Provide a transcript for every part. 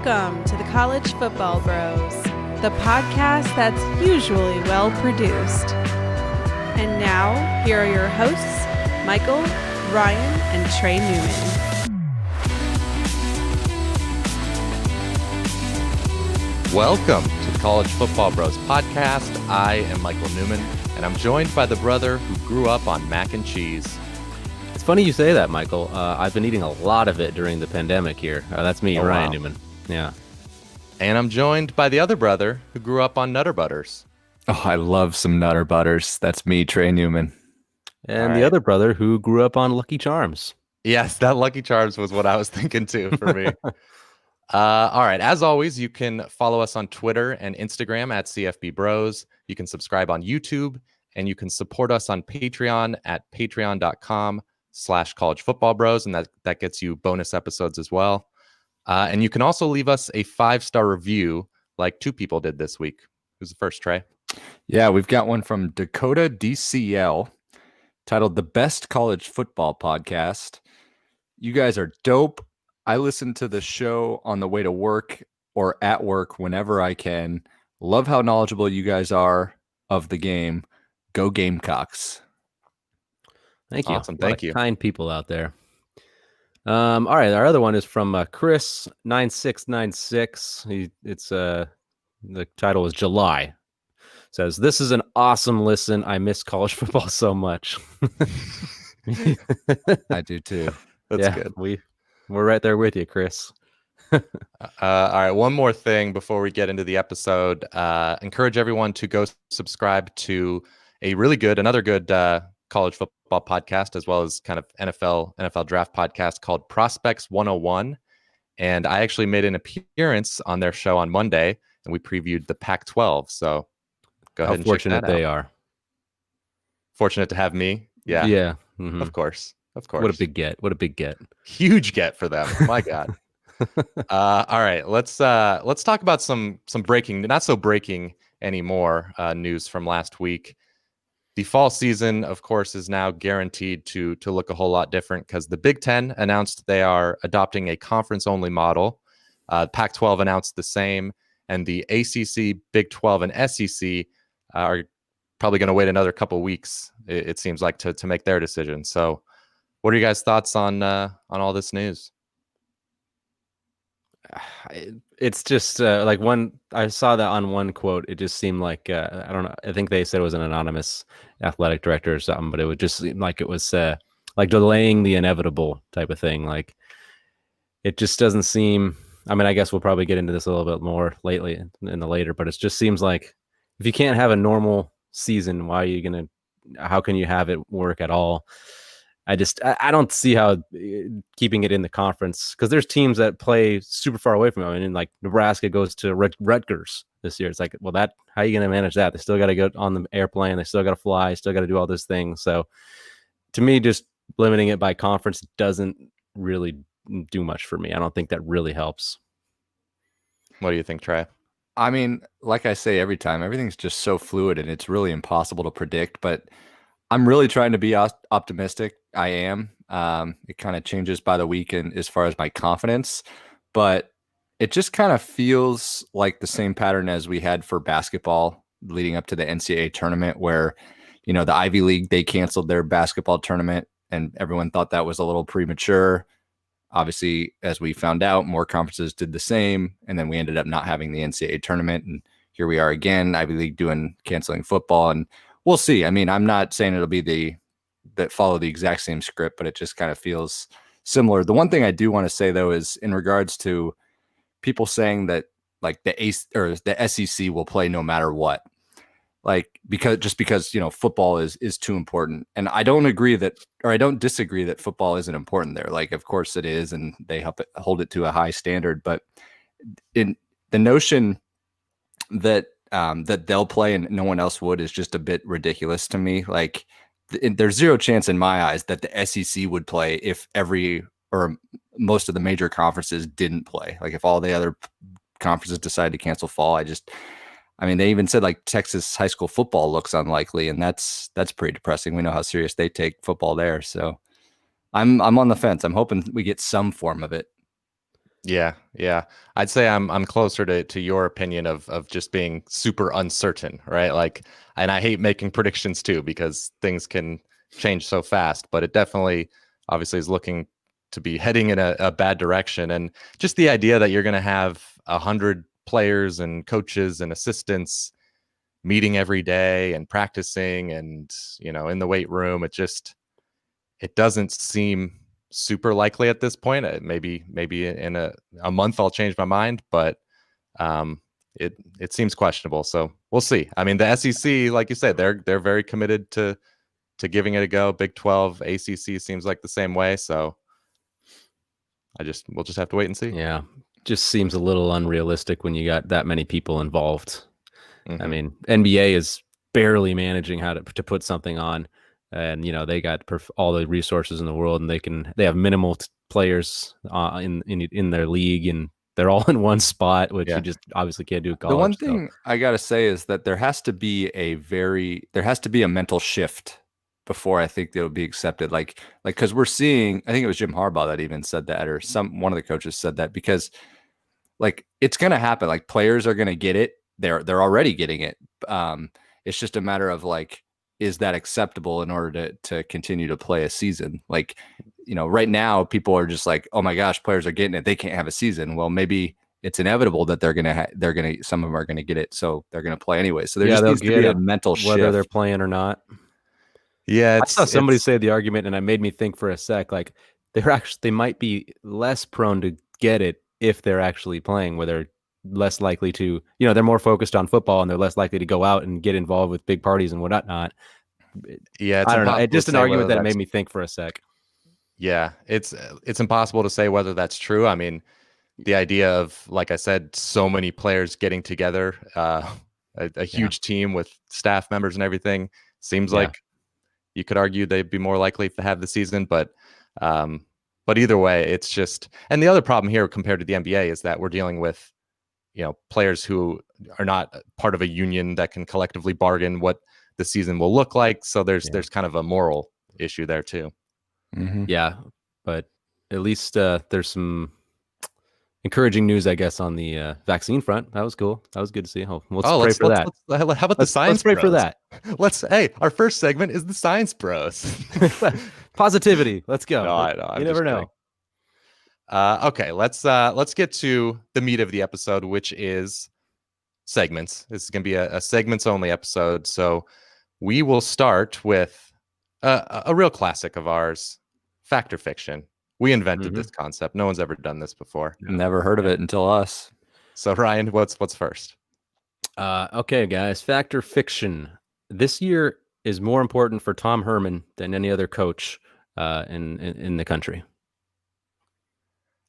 Welcome to the College Football Bros, the podcast that's usually well produced. And now, here are your hosts, Michael, Ryan, and Trey Newman. Welcome to the College Football Bros podcast. I am Michael Newman, and I'm joined by the brother who grew up on mac and cheese. It's funny you say that, Michael. I've been eating a lot of it during the pandemic here. That's me, Ryan wow. Newman. Yeah. And I'm joined by the other brother who grew up on Nutter Butters. Oh, I love some Nutter Butters. That's me, Trey Newman. And the other brother who grew up on Lucky Charms. Yes, that Lucky Charms was what I was thinking too for me. All right. As always, you can follow us on Twitter and Instagram at CFB Bros. You can subscribe on YouTube, and you can support us on Patreon at patreon.com/College Football Bros. And that gets you bonus episodes as well. And you can also leave us a 5-star review like 2 people did this week. Who's the first, Trey? Yeah, we've got one from Dakota DCL titled The Best College Football Podcast. You guys are dope. I listen to the show on the way to work or at work whenever I can. Love how knowledgeable you guys are of the game. Go Gamecocks. Thank you. Awesome. Thank you. Kind people out there. All right. Our other one is from Chris 9696. The title is July. Says, "This is an awesome listen. I miss college football so much." I do too. That's good. We're right there with you, Chris. All right. One more thing before we get into the episode. Encourage everyone to go subscribe to another good college football podcast, as well as kind of NFL draft podcast called Prospects 101. And I actually made an appearance on their show on Monday, and we previewed the Pac-12. So go ahead and check that out. How fortunate they are. Fortunate to have me. Yeah. Yeah. Mm-hmm. Of course. What a big get. Huge get for them. My God. All right. Let's talk about some breaking, not so breaking anymore, news from last week. The fall season, of course, is now guaranteed to look a whole lot different because the Big Ten announced they are adopting a conference-only model. Pac-12 announced the same, and the ACC, Big 12, and SEC are probably going to wait another couple weeks, it seems like, to make their decision. So what are you guys' thoughts on all this news? It's just I saw that on one quote. It just seemed like I don't know. I think they said it was an anonymous athletic director or something, but it would just seem like it was like delaying the inevitable type of thing. Like it just doesn't seem. I mean, I guess we'll probably get into this a little bit more lately in the later, but it just seems like if you can't have a normal season, how can you have it work at all? I don't see how keeping it in the conference, because there's teams that play super far away from them. I mean, like Nebraska goes to Rutgers this year. It's like, well, how are you going to manage that? They still got to go on the airplane. They still got to fly. Still got to do all those things. So to me, just limiting it by conference doesn't really do much for me. I don't think that really helps. What do you think, Trey? I mean, like I say every time, everything's just so fluid and it's really impossible to predict, but I'm really trying to be optimistic. I am. It kind of changes by the week and as far as my confidence, but it just kind of feels like the same pattern as we had for basketball leading up to the NCAA tournament, where, the Ivy League, they canceled their basketball tournament and everyone thought that was a little premature. Obviously, as we found out, more conferences did the same, and then we ended up not having the NCAA tournament, and here we are again, Ivy League canceling football, and we'll see. I mean, I'm not saying it'll be that follow the exact same script, but it just kind of feels similar. The one thing I do want to say, though, is in regards to people saying that like the SEC will play no matter what, like because football is too important. And I don't disagree that football isn't important there. Like, of course it is, and they hold it to a high standard. But in the notion that that they'll play and no one else would is just a bit ridiculous to me. Like there's zero chance in my eyes that the SEC would play if every or most of the major conferences didn't play. Like if all the other conferences decide to cancel fall, they even said like Texas high school football looks unlikely, and that's pretty depressing. We know how serious they take football there. So I'm on the fence. I'm hoping we get some form of it. Yeah, yeah. I'd say I'm closer to your opinion of just being super uncertain, right? Like, and I hate making predictions too because things can change so fast, but it definitely obviously is looking to be heading in a bad direction. And just the idea that you're going to have 100 players and coaches and assistants meeting every day and practicing and, in the weight room, it doesn't seem super likely at this point. Maybe in a month I'll change my mind, but it seems questionable. So we'll see. I mean, the SEC, like you said, they're very committed to giving it a go. Big 12, ACC seems like the same way. So we'll just have to wait and see. Yeah, just seems a little unrealistic when you got that many people involved. I mean, NBA is barely managing how to put something on, and they got all the resources in the world, and they have minimal players in their league, and they're all in one spot, which you just obviously can't do at college. The one thing I gotta say is that there has to be a mental shift before I think they'll be accepted. Like because we're seeing, I think it was Jim Harbaugh that even said that, or one of the coaches said that, because like it's gonna happen. Like players are gonna get it. They're already getting it. It's just a matter of like, is that acceptable in order to continue to play a season? Like, right now people are just like, oh my gosh, players are getting it. They can't have a season. Well, maybe it's inevitable that some of them are gonna get it, so they're gonna play anyway. So there just needs to be a mental shift, whether they're playing or not. Yeah, I saw somebody say the argument, and it made me think for a sec. Like they might be less prone to get it if they're actually playing, where they're less likely to, they're more focused on football and they're less likely to go out and get involved with big parties and whatnot. Yeah, I don't know. It's just an argument that made me think for a sec. Yeah, it's impossible to say whether that's true. I mean, the idea of, like I said, so many players getting together, a huge team with staff members and everything, seems like you could argue they'd be more likely to have the season. But either way, it's just, and the other problem here compared to the NBA is that we're dealing with, players who are not part of a union that can collectively bargain what the season will look like. So there's kind of a moral issue there too. Mm-hmm. Yeah, but at least there's some encouraging news, I guess, on the vaccine front. That was cool. That was good to see. Let's pray for that. How about the science? Let's pray for that. Hey, our first segment is the Science Bros. Positivity. Let's go. No, I know. You never know. Okay, let's get to the meat of the episode, which is segments. This is going to be a segments only episode. So we will start with a real classic of ours, fact or fiction. We invented this concept. No one's ever done this before. Never heard of it until us. So Ryan, what's first? Okay, guys, fact or fiction. This year is more important for Tom Herman than any other coach in the country.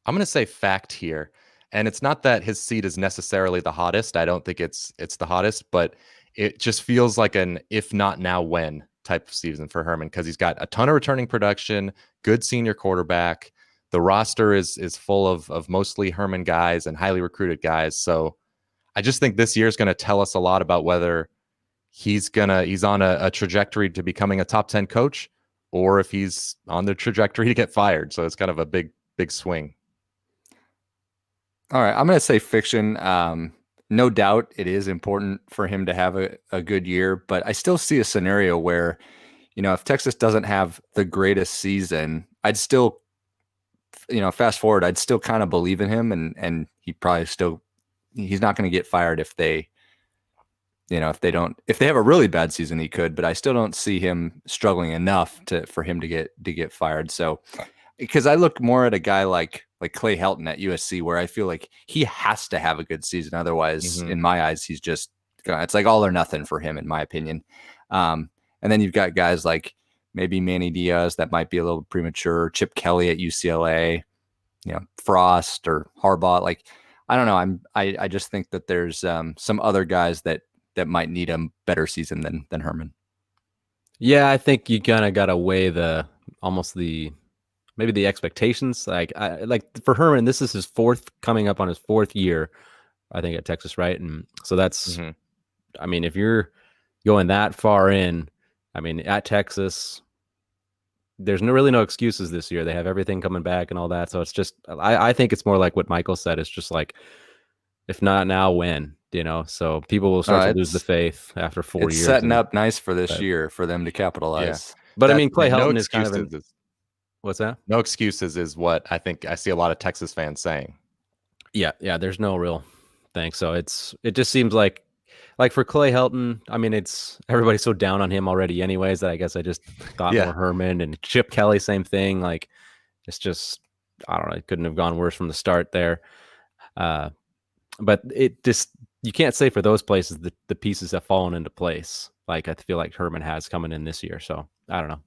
I'm going to say fact here. And it's not that his seat is necessarily the hottest. I don't think it's the hottest, but it just feels like an if not now when type of season for Herman, because he's got a ton of returning production, good senior quarterback. The roster is full of mostly Herman guys and highly recruited guys. So I just think this year is going to tell us a lot about whether he's on a trajectory to becoming a top 10 coach, or if he's on the trajectory to get fired. So it's kind of a big swing. All right, I'm going to say fiction. No doubt it is important for him to have a good year, but I still see a scenario where, if Texas doesn't have the greatest season, I'd still, fast forward, I'd still kind of believe in him, and he probably he's not going to get fired if they have a really bad season, he could, but I still don't see him struggling enough for him to get fired. So, because I look more at a guy like Clay Helton at USC, where I feel like he has to have a good season. Otherwise, in my eyes, he's just, it's like all or nothing for him, in my opinion. And then you've got guys like maybe Manny Diaz that might be a little premature, Chip Kelly at UCLA, Frost or Harbaugh. Like, I don't know. I just think that there's some other guys that might need a better season than Herman. Yeah, I think you kind of got to weigh maybe the expectations. Like for Herman, this is his coming up on his fourth year, I think, at Texas, right? And so that's, I mean, if you're going that far in, I mean, at Texas, there's really no excuses this year. They have everything coming back and all that. So it's just, I think it's more like what Michael said. It's just like, if not now, when, so people will start to lose the faith after 4 years. It's setting up nice for this year for them to capitalize. Yeah. But I mean, Clay Helton is kind of what's that? No excuses is what I think I see a lot of Texas fans saying. Yeah. There's no real thing. So it just seems like for Clay Helton, I mean, everybody's so down on him already anyways that I guess I just thought more Herman, and Chip Kelly, same thing. Like, it's just, I don't know, it couldn't have gone worse from the start there. But it just, you can't say for those places that the pieces have fallen into place. Like, I feel like Herman has coming in this year. So I don't know.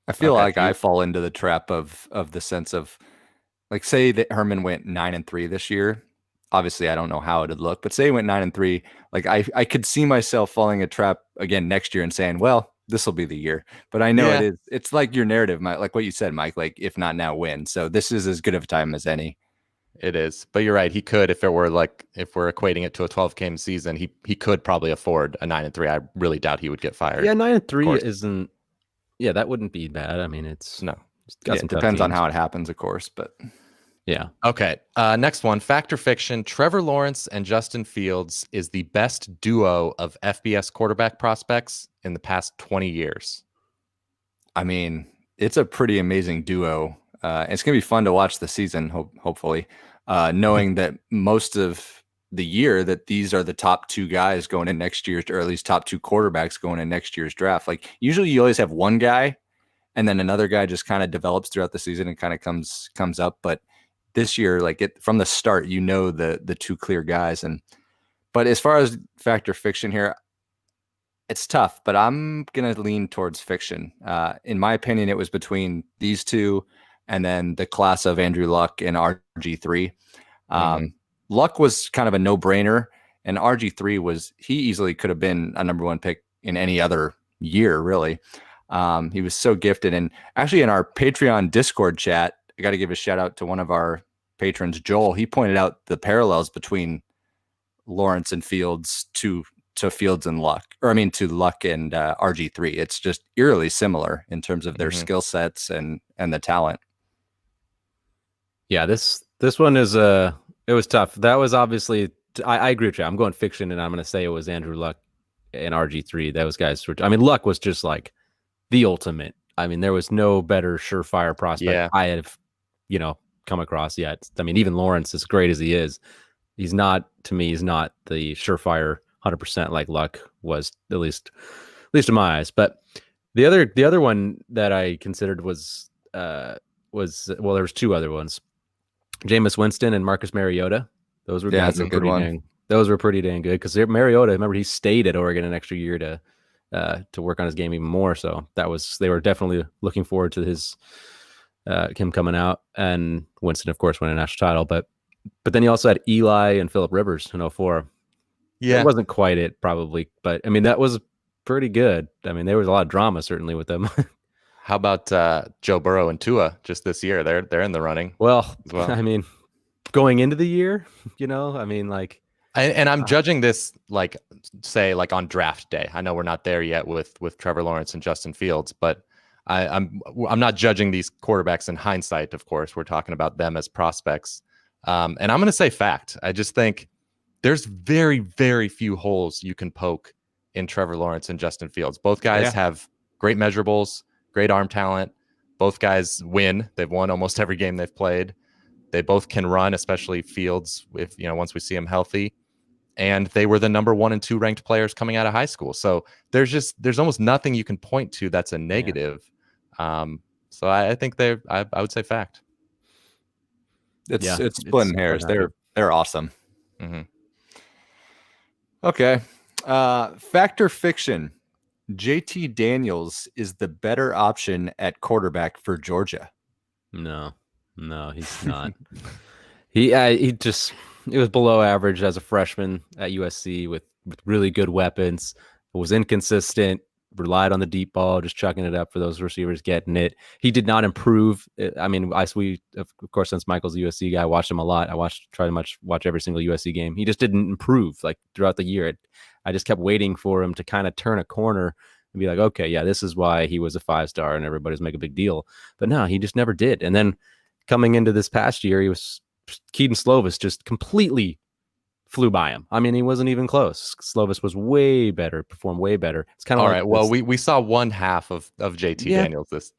I feel like I fall into the trap of the sense of, like, say that Herman went 9-3 this year. Obviously, I don't know how it'd look, but say he went 9-3. Like, I could see myself falling a trap again next year and saying, well, this will be the year. But I know it is. It's like your narrative, Mike, like what you said, Mike, like, if not now, when. So this is as good of a time as any. It is. But you're right. He could, if we're equating it to a 12-game season, he could probably afford a 9-3. I really doubt he would get fired. Yeah, 9-3 isn't. Yeah, that wouldn't be bad. I mean, it depends on how it happens, of course, but yeah. Okay. Next one, fact or fiction. Trevor Lawrence and Justin Fields is the best duo of FBS quarterback prospects in the past 20 years. I mean, it's a pretty amazing duo. It's going to be fun to watch the season, hopefully, knowing that most of the year that these are the top two guys going in next year's, or at least top two quarterbacks going in next year's draft. Like, usually you always have one guy and then another guy just kind of develops throughout the season and kind of comes up. But this year, like, from the start, the two clear guys. But as far as fact or fiction here, it's tough, but I'm going to lean towards fiction. In my opinion, it was between these two and then the class of Andrew Luck and RG3. Luck was kind of a no-brainer, and RG3 he easily could have been a number one pick in any other year, really. He was so gifted. And actually, in our Patreon Discord chat, I got to give a shout out to one of our patrons, Joel. He pointed out the parallels between Lawrence and Fields to Fields and Luck, to Luck and RG3. It's just eerily similar in terms of their skill sets and the talent. Yeah, this one is it was tough. That was obviously, I agree with you. I'm going fiction, and I'm going to say it was Andrew Luck and RG3. Those guys were, Luck was just like the ultimate. I mean, there was no better surefire prospect I have, come across yet. I mean, even Lawrence, as great as he is, he's not the surefire 100% like Luck was, at least in my eyes. But the other one that I considered was there was two other ones. Jameis Winston and Marcus Mariota. Those were that's a good one. Those were pretty dang good, because Mariota, remember, he stayed at Oregon an extra year to work on his game even more. So they were definitely looking forward to him coming out. And Winston, of course, won a national title. But then he also had Eli and Phillip Rivers in 2004. Yeah, it wasn't quite it, probably, but I mean, that was pretty good. I mean, there was a lot of drama certainly with them. How about Joe Burrow and Tua just this year? They're in the running. Well, I mean, going into the year, like, and I'm judging this like on draft day. I know we're not there yet with Trevor Lawrence and Justin Fields, but I'm not judging these quarterbacks in hindsight. Of course, we're talking about them as prospects. And I'm going to say fact. I just think there's very, very few holes you can poke in Trevor Lawrence and Justin Fields. Both guys have great measurables, great arm talent. Both guys win. They've won almost every game they've played. They both can run, especially Fields, once we see him healthy. And they were the number 1 and 2 ranked players coming out of high school. So there's almost nothing you can point to that's a negative. So I think I would say fact. It's splitting hairs. They're awesome. Mm-hmm. Okay. Fact or fiction? JT Daniels is the better option at quarterback for Georgia. No, he's not. It was below average as a freshman at USC with really good weapons. It was inconsistent, relied on the deep ball, just chucking it up for those receivers getting it. He did not improve. I mean, of course, since Michael's a USC guy, I watched him a lot. I tried to watch every single USC game. He just didn't improve like throughout the year. I just kept waiting for him to kind of turn a corner. and be like, okay, yeah, this is why he was a 5-star and everybody's making a big deal. But no, he just never did. And then coming into this past year, Keaton Slovis just completely flew by him. I mean, he wasn't even close. Slovis was way better, performed way better. It's kind of All like right. Well, we saw one half of JT Daniels this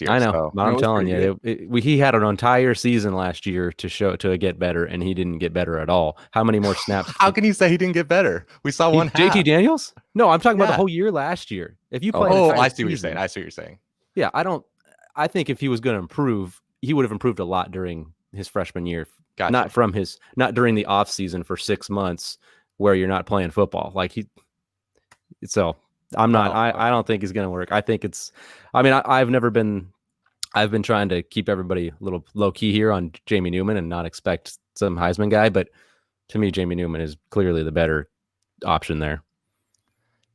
year. I know, So. but I'm telling you, he had an entire season last year to get better, and he didn't get better at all. How many more snaps? How can you say he didn't get better? We saw one half. JT Daniels? No, I'm talking about the whole year last year. If you play, I see what you're saying. I see what you're saying. Yeah, I think if he was going to improve, he would have improved a lot during his freshman year. Gotcha. Not during the off season for 6 months where you're not playing football. I don't think it's going to work. I think I've been trying to keep everybody a little low key here on Jamie Newman and not expect some Heisman guy, but to me, Jamie Newman is clearly the better option there.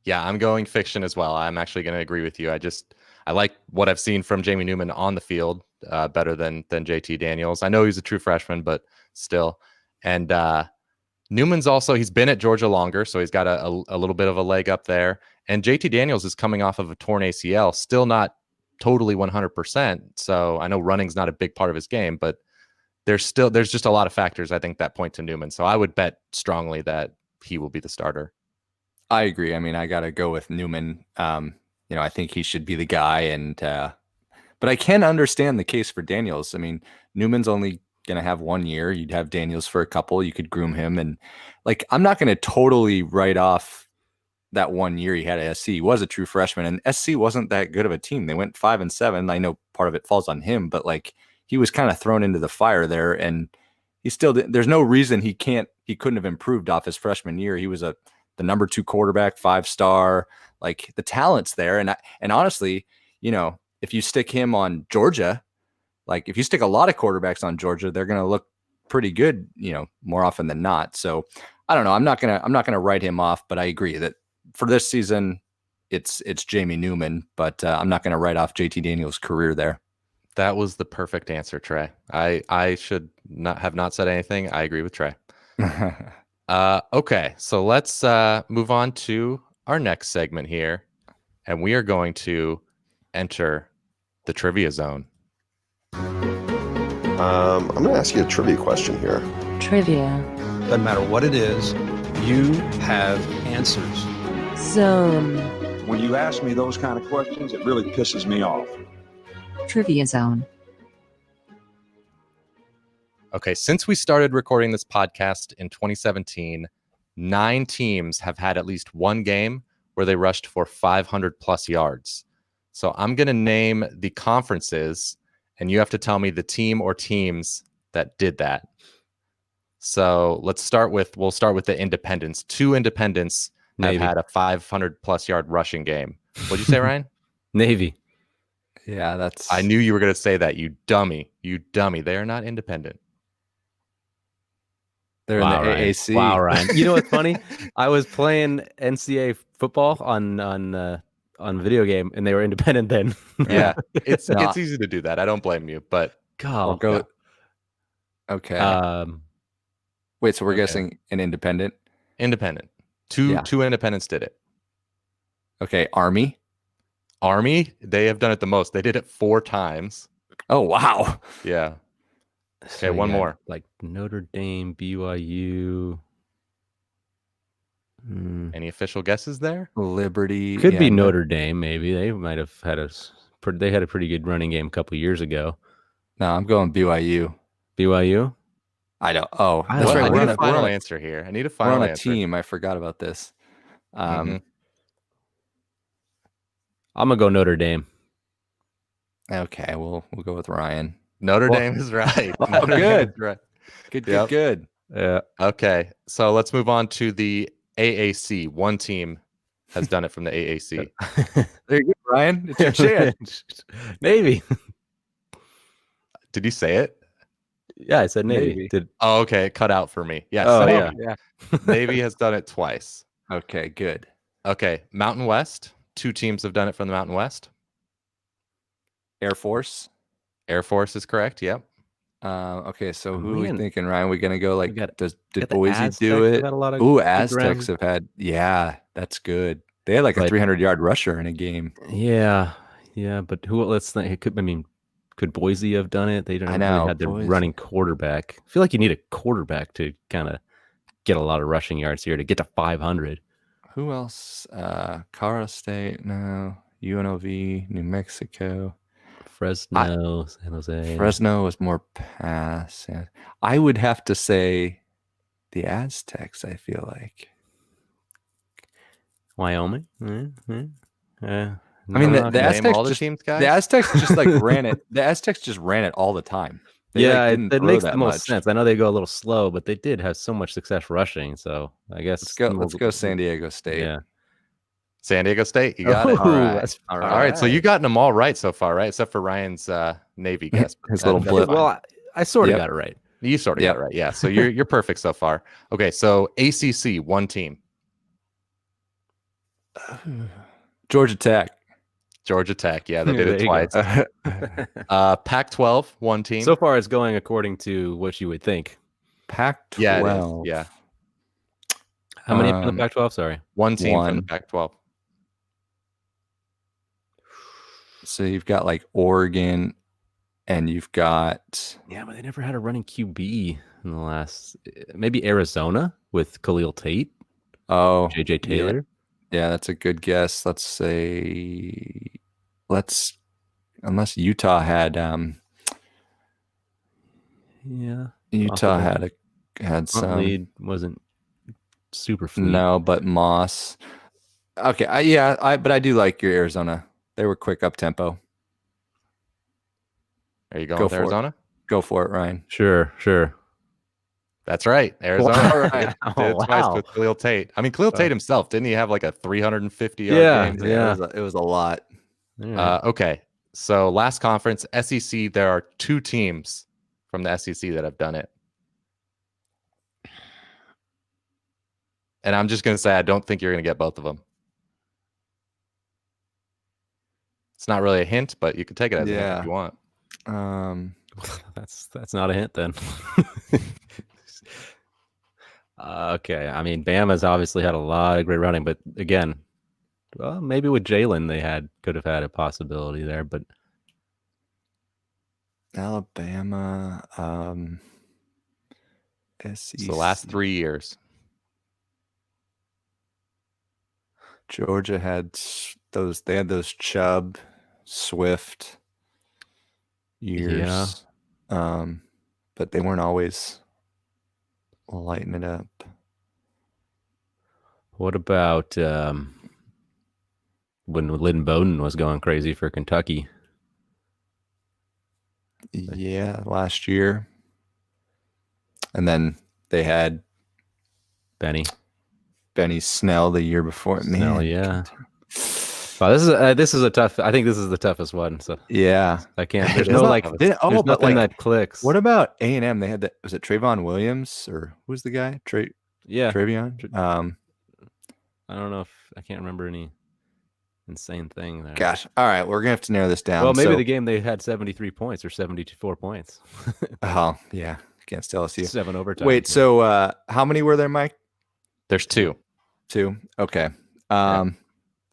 Yeah, I'm going fiction as well. I'm actually going to agree with you. I like what I've seen from Jamie Newman on the field better than JT Daniels. I know he's a true freshman, but still. And Newman's he's been at Georgia longer, so he's got a little bit of a leg up there. And JT Daniels is coming off of a torn ACL, still not totally 100%. So I know running's not a big part of his game, but there's just a lot of factors I think that point to Newman. So I would bet strongly that he will be the starter. I agree. I mean, I got to go with Newman. I think he should be the guy, but I can understand the case for Daniels. I mean, Newman's only going to have 1 year. You'd have Daniels for a couple. You could groom him, and I'm not going to totally write off that 1 year he had at SC. He was a true freshman, and SC wasn't that good of a team. They went 5-7. I know part of it falls on him, but he was kind of thrown into the fire there, and he still there's no reason he couldn't have improved off his freshman year. He was the number 2 quarterback, 5-star. The talent's there, and honestly, if you stick him on Georgia, if you stick a lot of quarterbacks on Georgia, they're going to look pretty good, more often than not. So I don't know. I'm not gonna write him off, but I agree that for this season, it's Jamie Newman, but I'm not going to write off JT Daniels' career there. That was the perfect answer, Trey. I should not have said anything. I agree with Trey. Okay, so let's move on to our next segment here, and we are going to enter the trivia zone. I'm going to ask you a trivia question here. Trivia. Doesn't matter what it is, you have answers. Zone. When you ask me those kind of questions, it really pisses me off. Trivia zone. Okay, since we started recording this podcast in 2017, 9 teams have had at least one game where they rushed for 500 plus yards. So I'm going to name the conferences, and you have to tell me the team or teams that did that. So we'll start with the independents. 2 independents have had a 500 plus yard rushing game. What'd you say, Ryan? Navy. Yeah, I knew you were going to say that, you dummy. They are not independent. They're in the AAC. Wow, Ryan. You know what's funny? I was playing NCAA football on video game, and they were independent then. Yeah, it's easy to do that. I don't blame you, but God, go. Okay. Wait, so we're guessing an independent? Independent. Two independents did it. Okay, Army, they have done it the most. They did it 4 times. Oh, wow. Yeah. Okay, So one more. Like Notre Dame, BYU. Any official guesses there? Liberty. Could be Notre Dame, maybe. They might have had they had a pretty good running game a couple years ago. No, I'm going BYU. BYU? I don't. Oh, I that's don't right. know. I need a final answer here. I need a final We're on answer. a team. I forgot about this. I'm gonna go Notre Dame. Okay, we'll go with Ryan. Notre Dame is right. Oh, good. Right. Good. Yeah. Okay, so let's move on to the AAC. One team has done it from the AAC. There you go, Ryan. It's your chance. Navy. Did you say it? Yeah, I said Navy. Oh, okay. It cut out for me. Yes. Oh, Navy. Yeah. Navy has done it twice. Okay, good. Okay, Mountain West. 2 teams have done it from the Mountain West. Air Force. Air Force is correct. Yep. Okay, so who are Man. we thinking, Ryan? We're gonna go did the Boise Aztecs do have it? had a lot of Ooh, good Aztecs rounds. have had. Yeah, that's good. They had like a But- 300-yard rusher in a game. Yeah, but who? Let's think. It could. I mean, could Boise have done it? They don't. I Really know, had their Boise. running quarterback. I feel like you need a quarterback to kind of get a lot of rushing yards here to get to 500. Who else? Colorado State, no. UNLV, New Mexico. Fresno, San Jose. Fresno was more pass. Yeah. I would have to say the Aztecs, I feel like. Wyoming. I mean, the Name Aztecs all the just, teams, guys. the Aztecs just like ran it. The Aztecs just ran it all the time. They, yeah, didn't it throw makes that the most much. sense. I know they go a little slow, but they did have so much success rushing. So I guess Let's go San Diego State. Yeah, San Diego State. You got it. Ooh, All right. that's- All All right. So you gotten them all right so far, right? Except for Ryan's Navy guess. but His little that's blip. fine. Well, I sort of Yep. got it right. You sort of Yep. got it right. Yeah. So you're perfect so far. Okay. So ACC, one team. Georgia Tech. Georgia Tech. Yeah, they Yeah, did it there you twice. go. Pac-12, one team. So far, it's going according to what you would think. Pac-12. yeah, it is. Yeah, How many in the Um, Pac-12? Sorry. one team from the One. Pac-12. So you've got like Oregon, and you've got Yeah, but they never had a running QB in the last. Maybe Arizona with Khalil Tate, JJ Taylor. Yeah, that's a good guess. Unless Utah had Yeah, Utah possible. had some Huntley wasn't super fleet. no, but Moss. Okay, but I do like your Arizona. They were quick up tempo. Are you going Go with for it. Arizona? Go for it, Ryan. Sure. That's right. Arizona. All right. Did it twice Wow. with Khalil Tate. I mean, Khalil Tate himself, didn't he have like a 350 yard Yeah, game? yeah. It was a lot. All right. Okay. So last conference, SEC, there are two teams from the SEC that have done it. And I'm just going to say, I don't think you're going to get both of them. It's not really a hint, but you can take it as a hint Yeah. if you want. That's not a hint then. Okay, I mean Bama's obviously had a lot of great running, but again, well, maybe with Jalen they could have had a possibility there, but Alabama, SEC. It's the last 3 years. Georgia had those. They had those Chubb, Swift years. But they weren't always lighting it up. what about when Lynn Bowden was going crazy for Kentucky? Yeah, last year. And then they had Benny Benny Snell the year before. Snell, Man, yeah. Wow, this is a tough. I think this is the toughest one. So yeah. I can't. There's It no is like. tough. There's but nothing like, that clicks. what about A&M? They had was it Trayvon Williams or who's the guy? Yeah, Travion? I don't know if I can't remember any insane thing there. Gosh. All right, we're gonna have to narrow this down. Well, maybe So- the game they had 73 points or 74 points. Oh, yeah. Against LSU. 7 overtime. Wait, so how many were there, Mike? There's two. 2. Okay. Yeah.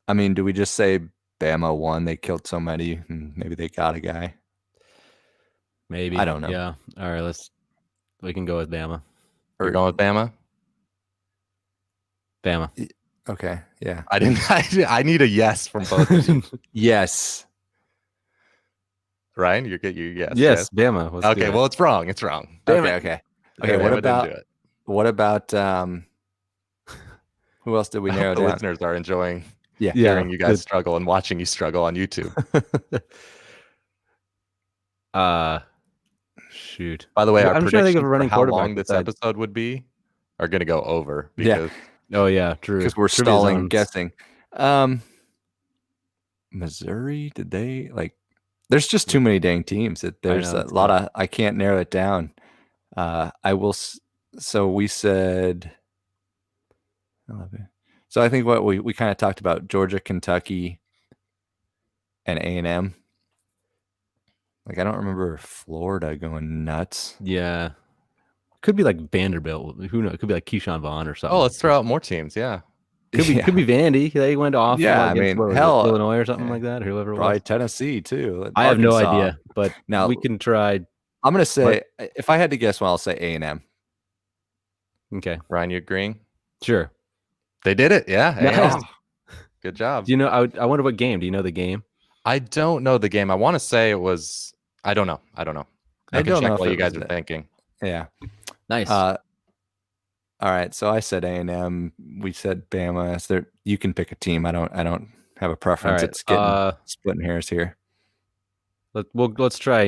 I mean, do we just say Bama won? They killed so many, and maybe they got a guy. maybe I don't know. Yeah. All right, we can go with Bama. You're going with Bama? Bama. Okay. Yeah. I didn't. I need a yes from both of you. Yes. Ryan, you get your yes. Yes, Bama. Let's do Okay. it. Well, it's wrong. It's wrong. Damn Okay. it. Okay. Yeah, Okay. Bama What didn't about do it. who else did we I narrow hope the down? listeners are enjoying Yeah. hearing you guys struggle and watching you struggle on YouTube. Shoot. By the way, Well, our I'm trying to think of predictions a running for how quarterback long this besides- episode would be are going to go over Yeah. because Oh yeah, true. Because we're Trivia stalling zones. guessing. Missouri, did they like? There's just too many dang teams. There's know, a it's lot tough. of. I can't narrow it down. I will. So we said. So I think what we kind of talked about Georgia, Kentucky, and A&M. Like I don't remember Florida going nuts. Yeah. Could be like Vanderbilt. Who knows? It could be like Keyshawn Vaughn or something. let's throw out more teams. Yeah, Could be Vandy. They went off. Yeah, against, I mean, what was it, hell, Illinois or something like that, or whoever it probably was. Tennessee too. I have no Arkansas. idea, but Now we can try. I'm gonna say, if I had to guess one, I'll say A&M. Okay, Ryan, you agreeing? sure. They did it. Yeah. Nice. A&M. Good job. Do you know? I wonder what game. Do you know the game? I don't know the game. I want to say it was. I don't know. I can don't know check if while it you guys was are thinking. Yeah. Nice. All right. So I said A&M. We said Bama. So you can pick a team. I don't have a preference. right, It's getting splitting hairs here. Let's try. I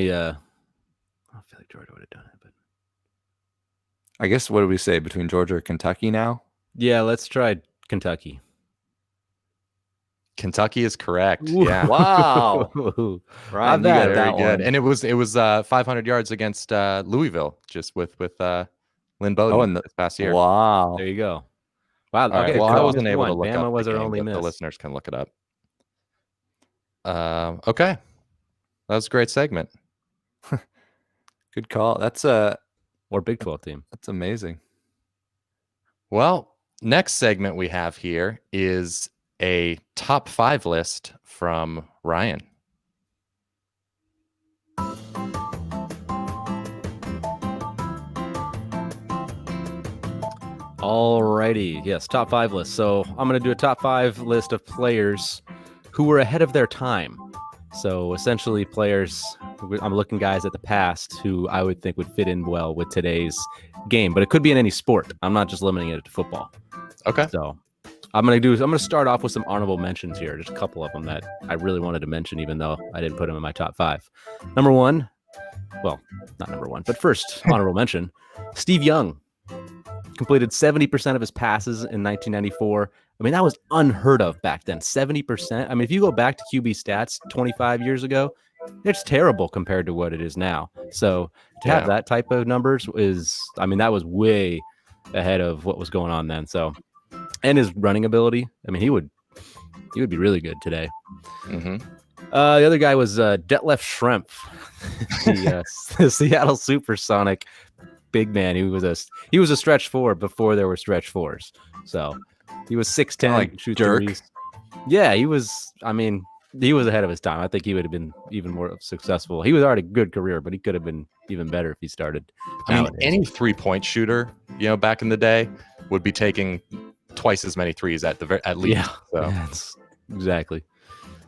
feel like Georgia would have done it, but I guess what do we say between Georgia or Kentucky now? yeah, let's try Kentucky. Kentucky is correct. Ooh. Yeah. Wow. Not Ryan, you bad. got Very that good. one. And it was 500 yards against Louisville, just with Lynn Bowden this past year. Wow. There you go. Wow. All right. Okay. Well, I cool. wasn't able to One. look Bama up was the our game, only but miss. the listeners can look it up. Okay. That was a great segment. Good call. That's Or Big 12 team. that's amazing. Well, next segment we have here is a top 5 list from Ryan. Alrighty. Yes, top 5 list. So I'm going to do a top 5 list of players who were ahead of their time. So essentially players, I'm looking guys at the past who I would think would fit in well with today's game, but it could be in any sport. I'm not just limiting it to football. Okay. So I'm going to start off with some honorable mentions here. Just a couple of them that I really wanted to mention, even though I didn't put them in my top 5. Number 1, well, not number 1, but first honorable mention, Steve Young. Completed 70% of his passes in 1994. I mean, that was unheard of back then. 70%. I mean, if you go back to QB stats 25 years ago, it's terrible compared to what it is now. So to have that type of numbers that was way ahead of what was going on then. So, and his running ability, I mean, he would be really good today. Mm-hmm. The other guy was Detlef Schrempf, the Seattle Supersonic big man. He was a stretch 4 before there were stretch 4s. So he was 6'10", like shoot Dirk. threes. Yeah, he was. I mean, he was ahead of his time. I think he would have been even more successful. He was already a good career, but he could have been even better if he started. I mean, any 3-point shooter, back in the day, would be taking twice as many threes at least. Yeah, So. yes, exactly.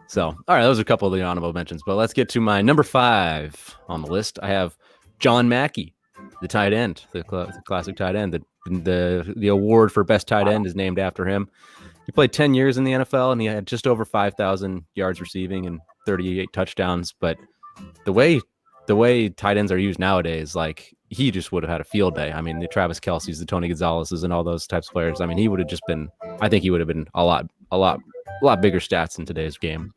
So, all right, those are a couple of the honorable mentions, but let's get to my number 5 on the list. I have John Mackey, the tight end, the classic tight end. The award for best tight end is named after him. He played 10 years in the NFL, and he had just over 5,000 yards receiving and 38 touchdowns. But the way tight ends are used nowadays, like, he just would have had a field day. I mean, the Travis Kelce's, the Tony Gonzalez's, and all those types of players. I mean, he would have just been. I think he would have been a lot bigger stats in today's game.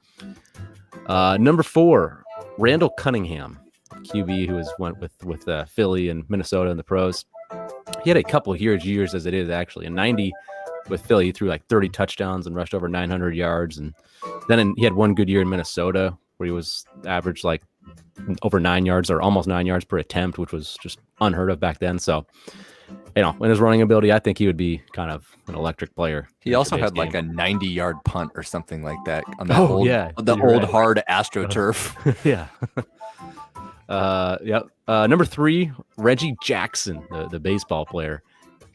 Number 4, Randall Cunningham, QB who went with Philly and Minnesota in the pros. He had a couple of huge years as it is, actually. In 90 with Philly, he threw like 30 touchdowns and rushed over 900 yards. And then he had one good year in Minnesota where he was averaged like over 9 yards or almost 9 yards per attempt, which was just unheard of back then. So, in his running ability, I think he would be kind of an electric player. He also had like a 90-yard punt or something like that on that old hard AstroTurf. Yeah. Yep. Number 3, Reggie Jackson, the baseball player.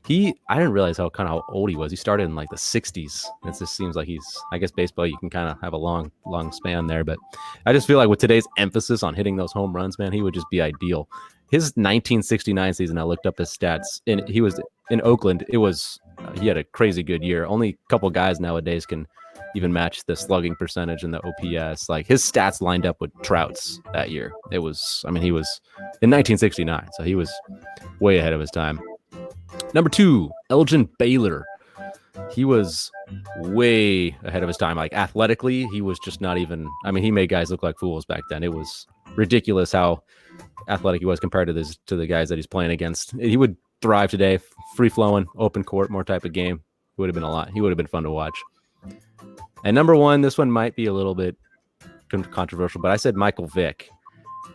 I didn't realize how old he was. He started in like the 60s. It just seems like I guess baseball, you can kind of have a long span there. But I just feel like with today's emphasis on hitting those home runs, man, he would just be ideal. His 1969 season, I looked up his stats, and he was in Oakland. He had a crazy good year. Only a couple guys nowadays can even match the slugging percentage and the OPS. Like, his stats lined up with Trout's that year. He was in 1969, so he was way ahead of his time. Number 2, Elgin Baylor. He was way ahead of his time. Like, athletically, he was just not even. I mean, he made guys look like fools back then. It was ridiculous how athletic he was compared to the guys that he's playing against. He would thrive today, free flowing, open court, more type of game. He would have been fun to watch. And number 1, this one might be a little bit controversial, but I said Michael Vick.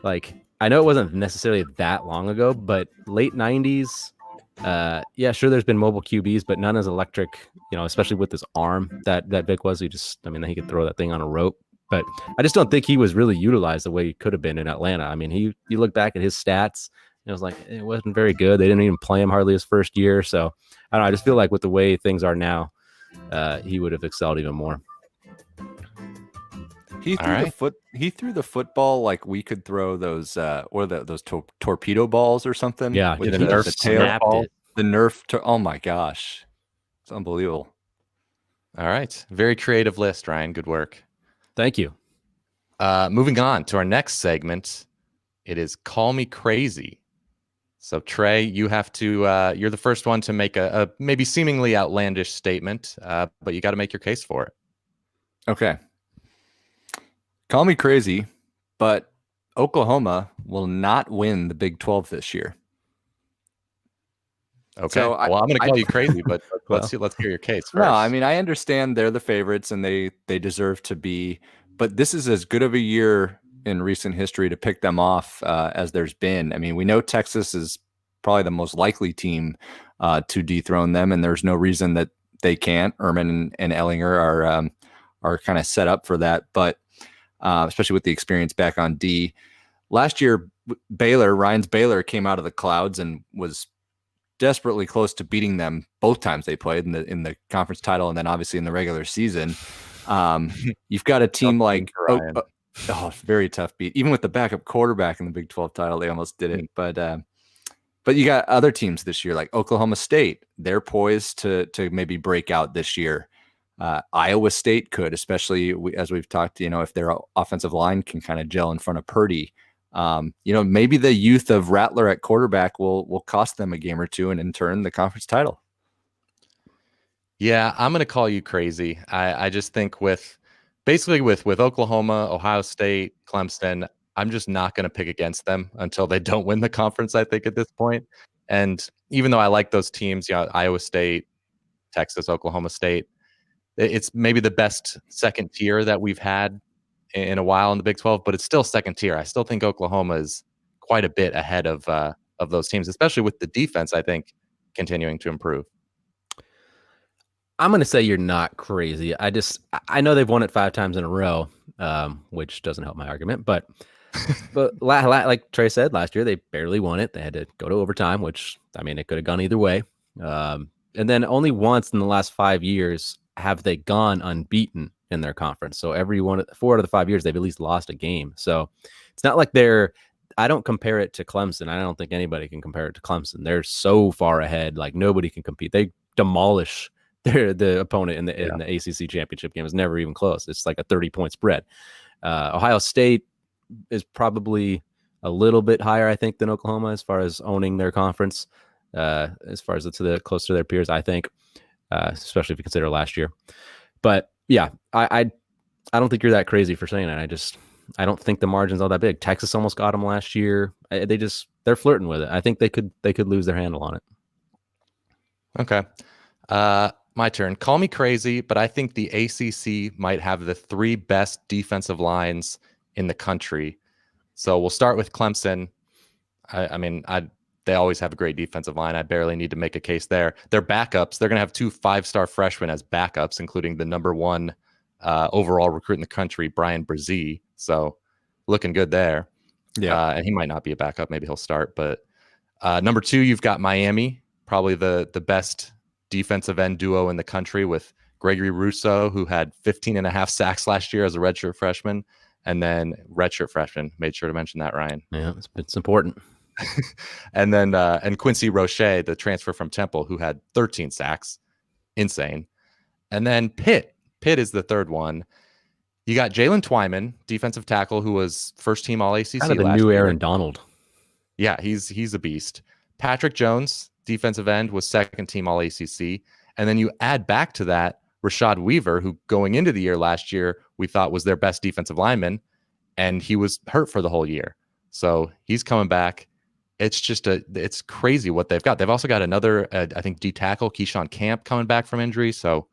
Like, I know it wasn't necessarily that long ago, but late 90s, Yeah, sure. There's been mobile QBs, but none as electric. Especially with his arm that Vic was. He could throw that thing on a rope. But I just don't think he was really utilized the way he could have been in Atlanta. I mean, you look back at his stats, it was like it wasn't very good. They didn't even play him hardly his first year. So I don't know. I just feel like with the way things are now, he would have excelled even more. He threw the football like we could throw those those torpedo balls or something. Yeah, with the the Nerf snapped ball. it. The Nerf. Oh my gosh, it's unbelievable. All right. Very creative list, Ryan. Good work. Thank you. Moving on to our next segment. It is Call Me Crazy. So Trey, you have to, you're the first one to make a maybe seemingly outlandish statement, but you got to make your case for it. Okay. Call me crazy, but Oklahoma will not win the Big 12 this year. Okay. So I'm going to call you crazy, but let's hear your case first. No, I mean, I understand they're the favorites and they deserve to be, but this is as good of a year in recent history to pick them off as there's been. I mean, we know Texas is probably the most likely team to dethrone them, and there's no reason that they can't. Herman and Ellinger are kind of set up for that, but especially with the experience back on D. Last year, Ryan's Baylor came out of the clouds and was desperately close to beating them both times they played in the conference title and then obviously in the regular season. You've got a team like very tough beat. Even with the backup quarterback in the Big 12 title, they almost did it. But you got other teams this year like Oklahoma State. They're poised to maybe break out this year. Iowa State could, especially as we've talked, if their offensive line can kind of gel in front of Purdy. Maybe the youth of Rattler at quarterback will cost them a game or two and in turn the conference title. Yeah, I'm going to call you crazy. I just think with Oklahoma, Ohio State, Clemson, I'm just not going to pick against them until they don't win the conference, I think, at this point. And even though I like those teams, Iowa State, Texas, Oklahoma State, it's maybe the best second tier that we've had in a while in the Big 12, but it's still second tier. I still think Oklahoma is quite a bit ahead of those teams, especially with the defense, I think, continuing to improve. I'm going to say you're not crazy. I know they've won it 5 times in a row, which doesn't help my argument, but like Trey said, last year they barely won it. They had to go to overtime, which, I mean, it could have gone either way. And then only once in the last 5 years have they gone unbeaten in their conference. So 4 out of the 5 years, they've at least lost a game. So it's not like I don't compare it to Clemson. I don't think anybody can compare it to Clemson. They're so far ahead. Like nobody can compete. They demolish the opponent in the ACC championship game. It's never even close. It's like a 30-point spread. Ohio State is probably a little bit higher, I think, than Oklahoma as far as owning their conference, as far as close to their peers, I think, especially if you consider last year. But yeah, I don't think you're that crazy for saying that. I don't think the margin's all that big. Texas almost got them last year. They're flirting with it. I think they could lose their handle on it. Okay. My turn. Call me crazy, but I think the ACC might have the 3 best defensive lines in the country. So we'll start with Clemson. They always have a great defensive line. I barely need to make a case there. Their backups, they're going to have 2 5-star freshmen as backups, including the number 1 overall recruit in the country, Brian Brzee. So looking good there. Yeah. And he might not be a backup. Maybe he'll start. But number 2, you've got Miami, probably the best defensive end duo in the country with Gregory Rousseau, who had 15.5 sacks last year as a redshirt freshman. And then redshirt freshman. Made sure to mention that, Ryan. Yeah, it's important. And then and Quincy Roche, the transfer from Temple, who had 13 sacks. Insane. And then Pitt is the third one. You got Jalen Twyman, defensive tackle, who was first team All ACC kind of the new Aaron Donald. Yeah, he's a beast. Patrick Jones, defensive end, was second team All ACC. And then you add back to that Rashad Weaver, who going into the year last year we thought was their best defensive lineman, and he was hurt for the whole year. So he's coming back. It's just it's crazy what they've got. They've also got another, I think, D tackle, Keyshawn Camp, coming back from injury. So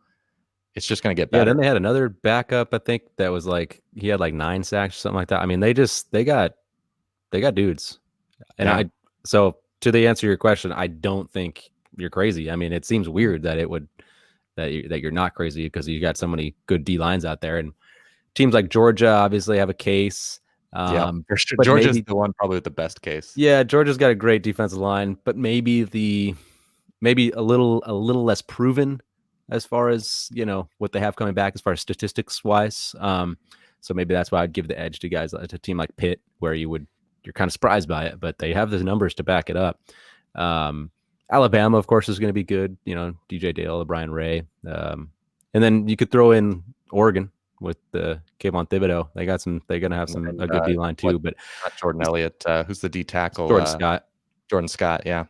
it's just going to get better. Yeah, then they had another backup, I think, that was like, he had like 9 sacks or something like that. I mean, they got dudes. And so to the answer your question, I don't think you're crazy. I mean, it seems weird that that you're not crazy because you got so many good D lines out there, and teams like Georgia obviously have a case. For sure. But Georgia's maybe, the one probably with the best case. yeah, Georgia's got a great defensive line, but maybe a little less proven as far as what they have coming back as far as statistics wise. So maybe that's why I'd give the edge to guys to a team like Pitt, where you're kind of surprised by it, but they have the numbers to back it up. Alabama, of course, is going to be good. DJ Dale, Brian Ray, and then you could throw in Oregon with the Kayvon Thibodeau. They're going to have a good D line too. But not Jordan Elliott, who's the D tackle? Jordan Scott. Yeah.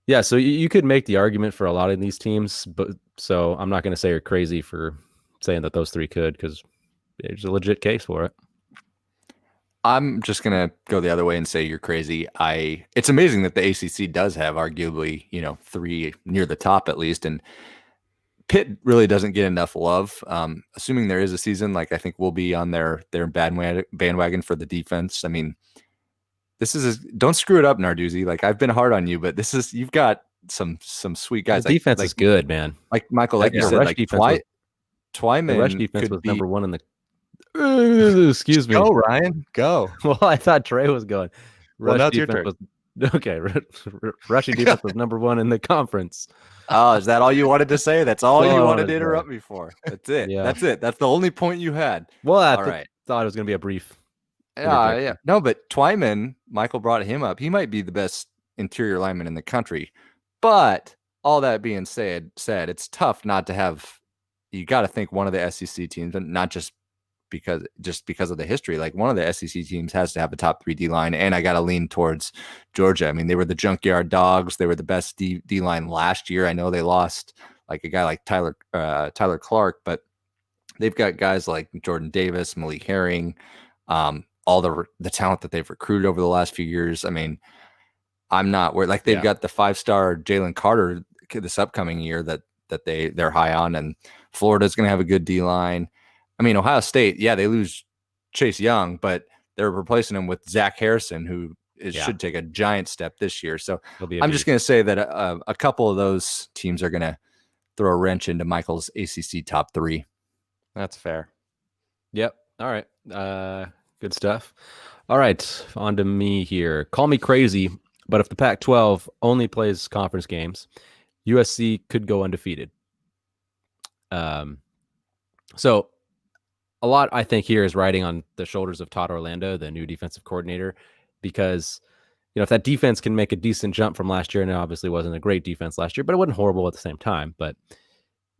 Yeah, so you could make the argument for a lot of these teams, but so I'm not going to say you're crazy for saying that those three could, because there's a legit case for it. I'm just going to go the other way and say you're crazy. It's amazing that the ACC does have arguably, three near the top at least, and Pitt really doesn't get enough love. Assuming there is a season, like I think we'll be on their bandwagon for the defense. I mean, don't screw it up, Narduzzi. Like, I've been hard on you, but you've got some sweet guys. The defense is good, man. Like Michael, like you said, like Twyman. The rush defense was number one in the. Excuse me. Go, Ryan. Go. Well, I thought Trey was going. Now it's your turn. Okay. Rushing defense was number one in the conference. Oh, is that all you wanted to say? That's all you wanted to interrupt me for. That's it. Yeah. That's it. That's the only point you had. Well, I thought it was going to be a brief. Yeah. No, but Twyman, Michael brought him up. He might be the best interior lineman in the country. But all that being said, it's tough not to have. You got to think one of the SEC teams, and not just because of the history. Like, one of the SEC teams has to have a top 3 D line, and I got to lean towards Georgia. I mean, they were the junkyard dogs. They were the best D line last year. I know they lost like a guy like Tyler Clark, but they've got guys like Jordan Davis, Malik Herring, all the talent that they've recruited over the last few years. I mean, I'm not worried. Like, they've got the 5-star Jalen Carter this upcoming year that they're high on, and Florida's going to have a good D line. I mean, Ohio State, yeah, they lose Chase Young, but they're replacing him with Zach Harrison, who should take a giant step this year. So I'm just going to say that a couple of those teams are going to throw a wrench into Michael's ACC top 3. That's fair. Yep. All right. Good stuff. All right. On to me here. Call me crazy, but if the Pac-12 only plays conference games, USC could go undefeated. So a lot, I think, here is riding on the shoulders of Todd Orlando, the new defensive coordinator, because, if that defense can make a decent jump from last year, and it obviously wasn't a great defense last year, but it wasn't horrible at the same time. But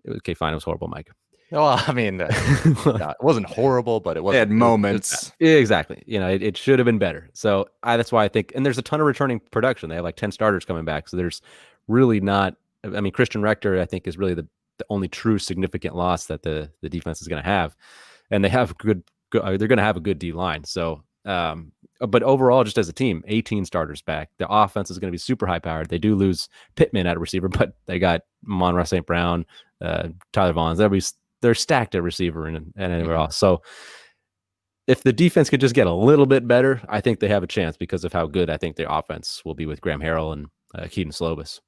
it was okay, fine. It was horrible, Mike. Well, I mean, it wasn't horrible, but it was. It had moments. Exactly. It should have been better. So that's why I think, and there's a ton of returning production. They have like 10 starters coming back. So there's really not, I mean, Christian Rector, I think, is really the only true significant loss that the defense is going to have. And they have they're going to have a good D line. So, but overall, just as a team, 18 starters back. The offense is going to be super high powered. They do lose Pittman at receiver, but they got Monroe St. Brown, Tyler Vaughns. They're stacked at receiver and anywhere else. So if the defense could just get a little bit better, I think they have a chance because of how good I think their offense will be with Graham Harrell and Keaton Slovis.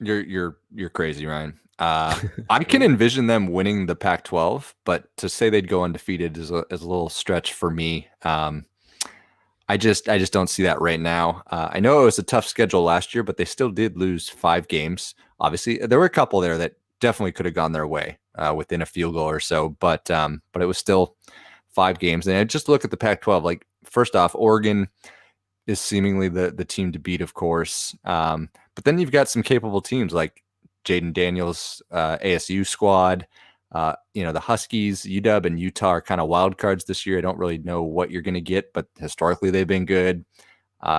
You're crazy, Ryan. I can envision them winning the Pac-12, but to say they'd go undefeated is a little stretch for me. I just don't see that right now. I know it was a tough schedule last year, but they still did lose 5 games. Obviously, there were a couple there that definitely could have gone their way within a field goal or so, but it was still 5 games. And I just look at the Pac-12. Like, first off, Oregon is seemingly the team to beat, of course. But then you've got some capable teams like Jaden Daniels, ASU squad. The Huskies, UW, and Utah are kind of wild cards this year. I don't really know what you're going to get, but historically they've been good.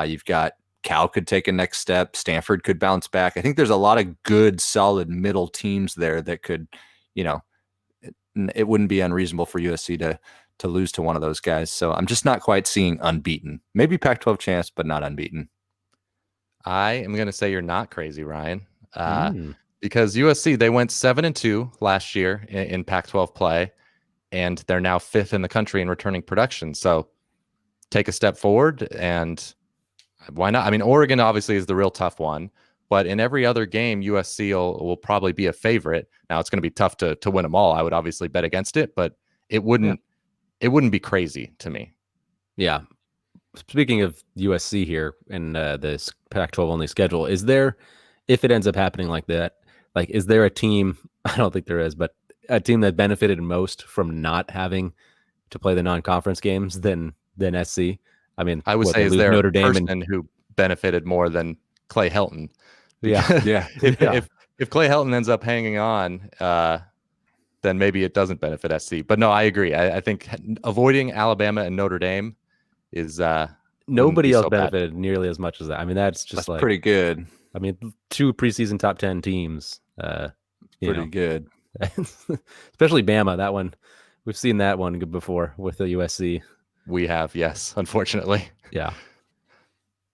You've got Cal could take a next step. Stanford could bounce back. I think there's a lot of good, solid middle teams there that could, it wouldn't be unreasonable for USC to lose to one of those guys. So I'm just not quite seeing unbeaten. Maybe Pac-12 chance, but not unbeaten. I am going to say you're not crazy, Ryan. Because USC, they went 7-2 last year in Pac-12 play, and they're now 5th in the country in returning production. So take a step forward, and why not? I mean, Oregon obviously is the real tough one, But in every other game, USC will probably be a favorite. Now it's going to be tough to win them all. I would obviously bet against it, but it wouldn't be crazy to me. Yeah. Speaking of USC here and this Pac-12 only schedule, is there, if it ends up happening like that, like, is there a team? I don't think there is, but a team that benefited most from not having to play the non-conference games than SC? I mean, I would say, they is lose there Notre a Dame person who benefited more than Clay Helton? Yeah. If Clay Helton ends up hanging on, then maybe it doesn't benefit SC. But no, I agree. I think avoiding Alabama and Notre Dame is Nobody else so bad. benefited nearly as much as that. I mean, that's like pretty good. I mean, 2 preseason top 10 teams. Pretty good. Especially Bama. That one, we've seen that one before with the USC. We have, yes, unfortunately. Yeah.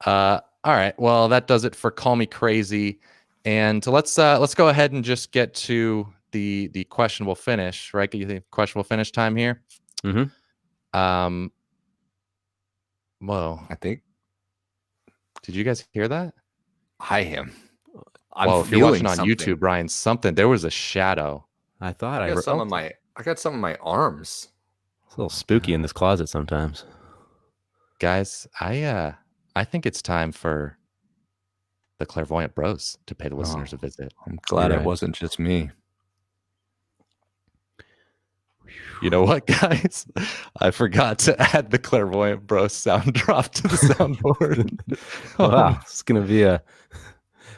All right. Well, that does it for Call Me Crazy. And let's go ahead and just get to the questionable finish, right? You think questionable finish time here? Mm-hmm. Whoa. I think. Did you guys hear that? I am. Well, if you're watching on YouTube, Ryan, there was a shadow. I thought I got some of my arms. It's a little spooky in this closet sometimes. Guys, I think it's time for the Clairvoyant Bros to pay the listeners a visit. I'm glad it wasn't just me. You know what, guys? I forgot to add the Clairvoyant Bros sound drop to the soundboard. Wow, it's gonna be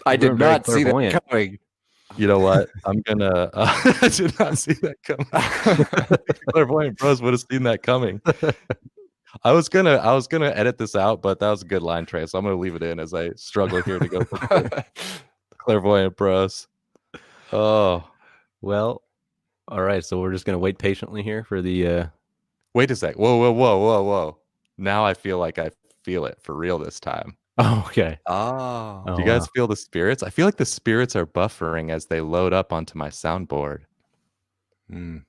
I did not see that coming. You know what? I'm gonna. I did not see that coming. Clairvoyant Bros would have seen that coming. I was gonna edit this out, but that was a good line, Trey. So I'm gonna leave it in as I struggle here to go for the Clairvoyant Bros. Oh, well. All right, so we're just gonna wait patiently here for the. Wait a sec! Whoa! Now I feel like I feel it for real this time. Oh, okay. Oh, do you guys feel the spirits? I feel like the spirits are buffering as they load up onto my soundboard. Wow,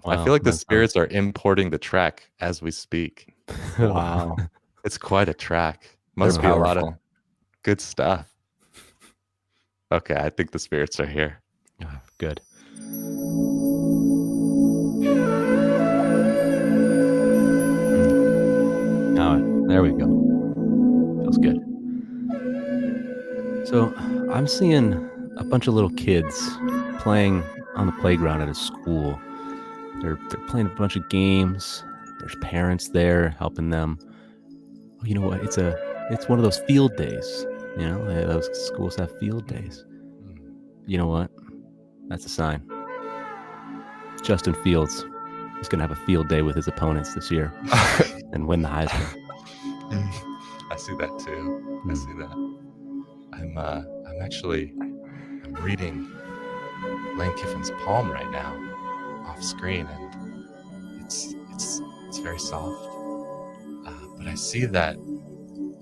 I feel like the spirits are importing the track as we speak. Wow, it's quite a track. Must be a lot of good stuff. Okay, I think the spirits are here. Good. Oh, there we go. Feels good. So I'm seeing a bunch of little kids playing on the playground at a school. They're playing a bunch of games. There's parents there helping them. Oh, you know what? It's one of those field days. You know, those schools have field days. You know what? That's a sign. Justin Fields is going to have a field day with his opponents this year and win the Heisman. I see that too. I see that. I'm reading Lane Kiffin's poem right now off screen, and it's very soft. But I see that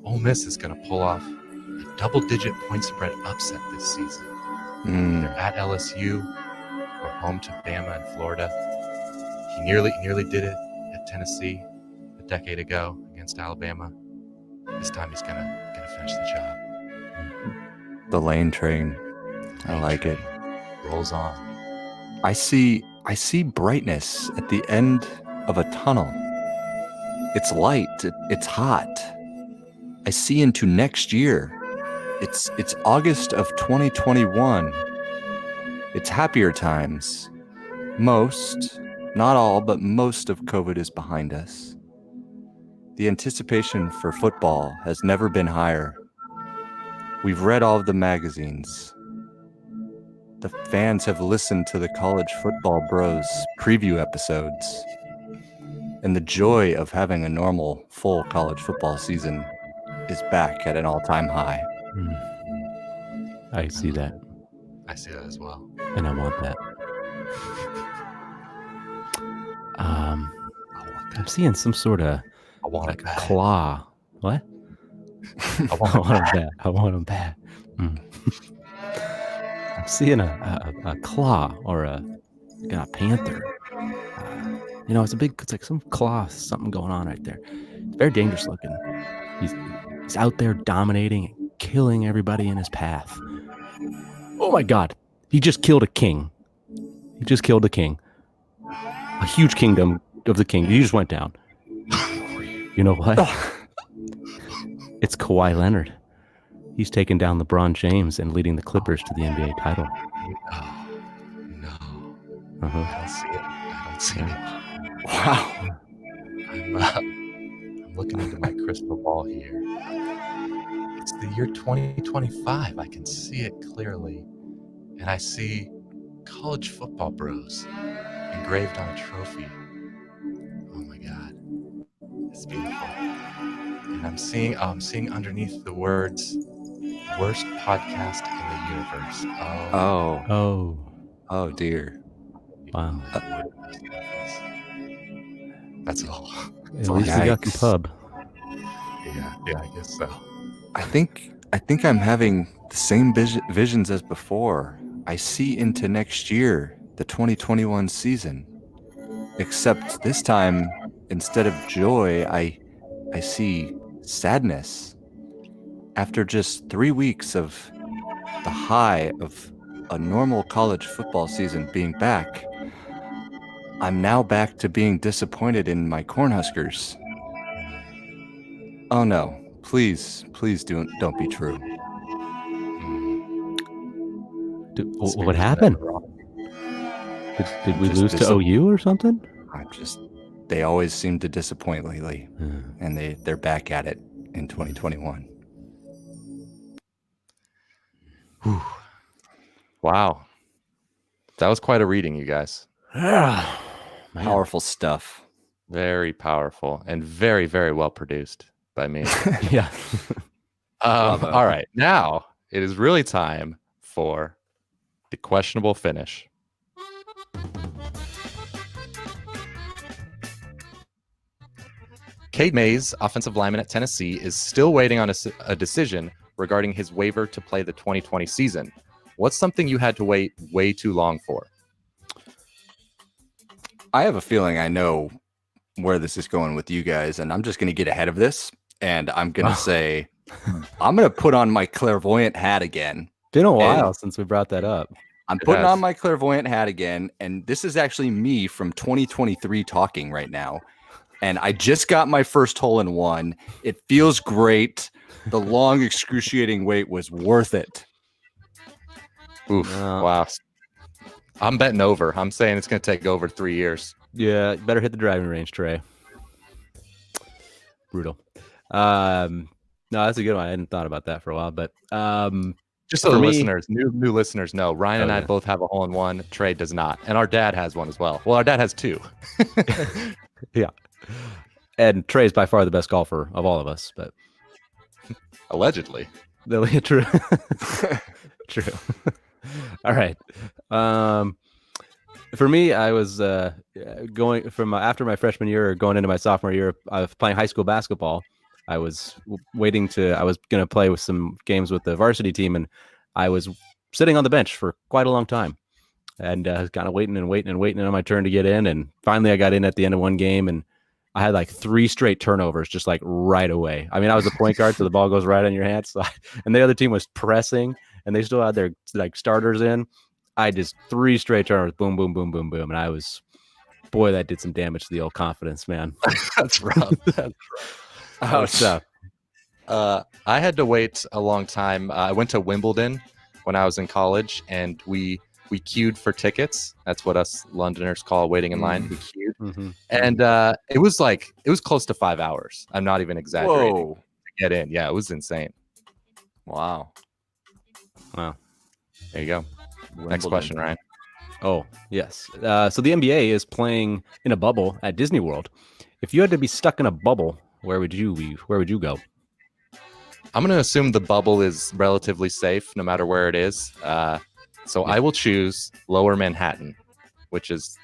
Ole Miss is going to pull off a double-digit point spread upset this season. They're at LSU. We're home to Bama and Florida. He nearly did it at Tennessee a decade ago against Alabama. This time he's gonna finish the job. The Lane train. I like it. Rolls on. I see brightness at the end of a tunnel. It's light. It's hot. I see into next year. It's August of 2021. It's happier times. Most, not all, but most of COVID is behind us. The anticipation for football has never been higher. We've read all of the magazines. The fans have listened to the College Football Bros preview episodes. And the joy of having a normal, full college football season is back at an all-time high. I see that. I see that as well. And I want that. I'm seeing some sort of claw. What? I want him bad. I'm seeing a claw or a panther. It's like some claw, something going on right there. It's very dangerous looking. He's out there dominating, killing everybody in his path. Oh my God. He just killed a king. He just killed a king. A huge kingdom of the king. He just went down. You know what? It's Kawhi Leonard. He's taken down LeBron James and leading the Clippers to the NBA title. No. Uh-huh. I don't see it. Wow. I'm looking into my crystal ball here. It's the year 2025. I can see it clearly. And I see College Football Bros engraved on a trophy. Oh my God. It's beautiful. And I'm seeing underneath the words, worst podcast in the universe. Oh dear. Wow. That's all. At least we got the pub. Yeah, I guess so. I think I'm having the same visions as before. I see into next year, the 2021 season. Except this time, instead of joy, I see sadness. After just 3 weeks of the high of a normal college football season being back, I'm now back to being disappointed in my Cornhuskers. Oh no, please don't be true. What happened? Did we lose to OU or something? They always seem to disappoint lately, and they're back at it in 2021. Whew. Wow. That was quite a reading, you guys. Powerful stuff. Very powerful and very, very well produced by me. Yeah. All right. Now it is really time for the questionable finish. Cade Mays, offensive lineman at Tennessee, is still waiting on a decision regarding his waiver to play the 2020 season. What's something you had to wait way too long for? I have a feeling I know where this is going with you guys, and I'm just going to get ahead of this, and I'm going to say, I'm going to put on my clairvoyant hat again. Been a while since we brought that up. I'm putting on my clairvoyant hat again, and this is actually me from 2023 talking right now. And I just got my first hole-in-one. It feels great. The long, excruciating wait was worth it. Oof. Wow. I'm betting over. I'm saying it's going to take over 3 years. Yeah, better hit the driving range, Trey. Brutal. No, that's a good one. I hadn't thought about that for a while, but just so the listeners, new listeners know, Ryan and I both have a hole-in-one. Trey does not, and our dad has one as well. Well, our dad has two. Yeah, and Trey's by far the best golfer of all of us, but allegedly. True. True. All right. For me, I was going from after my freshman year, going into my sophomore year of playing high school basketball. I was going to play with some games with the varsity team, and I was sitting on the bench for quite a long time, and kind of waiting on my turn to get in. And finally, I got in at the end of one game, and I had like 3 straight turnovers, just like right away. I mean, I was a point guard, so the ball goes right on your hands. So and the other team was pressing, and they still had their like starters in. I just 3 straight turnovers, boom, boom, boom, boom, boom, and I was, boy, that did some damage to the old confidence, man. That's rough. That's rough. Oh, what's up? I had to wait a long time. I went to Wimbledon when I was in college, and we queued for tickets. That's what us Londoners call waiting in line. We queued, and it was close to 5 hours. I'm not even exaggerating. Whoa. To get in. Yeah, it was insane. Wow. There you go. Next question, Ryan. Oh, yes. So the NBA is playing in a bubble at Disney World. If you had to be stuck in a bubble, where would you go? I'm going to assume the bubble is relatively safe no matter where it is. So I will choose Lower Manhattan, which is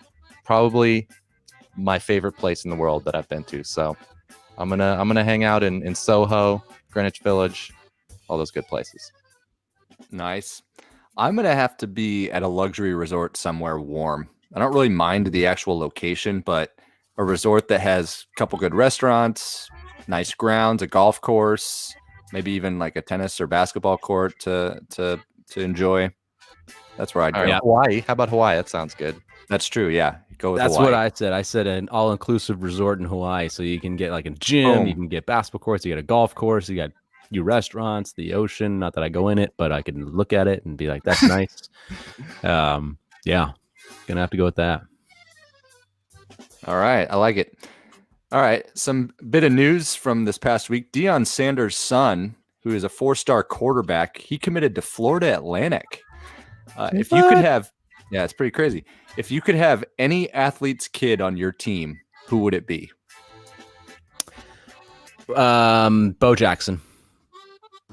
probably my favorite place in the world that I've been to. So I'm gonna hang out in Soho, Greenwich Village, all those good places. Nice. I'm going to have to be at a luxury resort somewhere warm. I don't really mind the actual location, but a resort that has a couple good restaurants, nice grounds, a golf course, maybe even like a tennis or basketball court to enjoy. That's where I'd go. All right, Hawaii. How about Hawaii? That sounds good. That's true. Yeah. Go with That's Hawaii. what I said. I said an all-inclusive resort in Hawaii. So you can get like a gym, Boom. you can get basketball courts, you get a golf course, you got your restaurants, the ocean. Not that I go in it, but I can look at it and be like, that's nice. Yeah. Gonna have to go with that. All right. I like it. All right. Some bit of news from this past week. Deion Sanders' son, who is a 4-star quarterback, he committed to Florida Atlantic. If you could have, it's pretty crazy. If you could have any athlete's kid on your team, who would it be? Bo Jackson.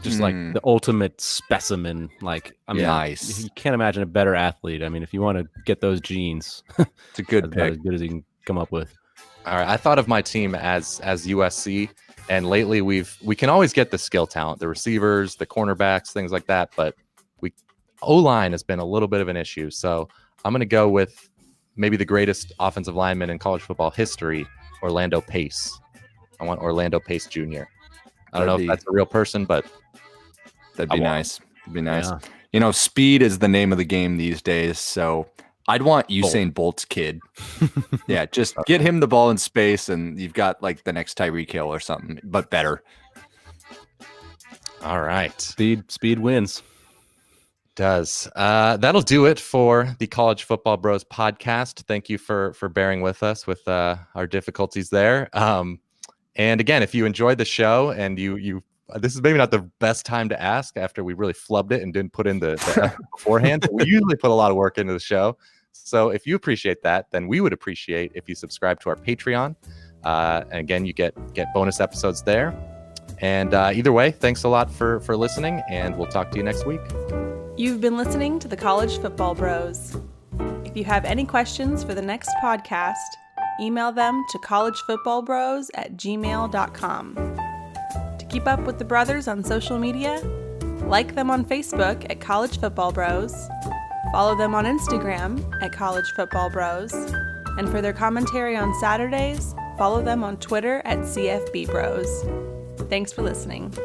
Just like the ultimate specimen. Like, I mean, nice. You can't imagine a better athlete. I mean, if you want to get those genes, it's a good pick. As good as you can come up with. All right, I thought of my team as USC, and lately we can always get the skill talent, the receivers, the cornerbacks, things like that, but O-line has been a little bit of an issue. So I'm going to go with maybe the greatest offensive lineman in college football history, Orlando Pace. I want Orlando Pace Jr. I don't know if that's a real person, but that'd be nice. It'd be nice. Yeah. Speed is the name of the game these days. So I'd want Usain Bolt's kid. Yeah, just get him the ball in space, and you've got like the next Tyreek Hill or something, but better. All right. Speed wins. Does. That'll do it for the College Football Bros podcast. Thank you for bearing with us with our difficulties there. And again, if you enjoyed the show and you this is maybe not the best time to ask after we really flubbed it and didn't put in the effort beforehand, but we usually put a lot of work into the show. So if you appreciate that, then we would appreciate if you subscribe to our Patreon. And again, you get bonus episodes there. And either way, thanks a lot for listening, and we'll talk to you next week. You've been listening to the College Football Bros. If you have any questions for the next podcast, email them to collegefootballbros@gmail.com. To keep up with the brothers on social media, like them on Facebook at College Football Bros, follow them on Instagram at College Football Bros, and for their commentary on Saturdays, follow them on Twitter at CFB Bros. Thanks for listening.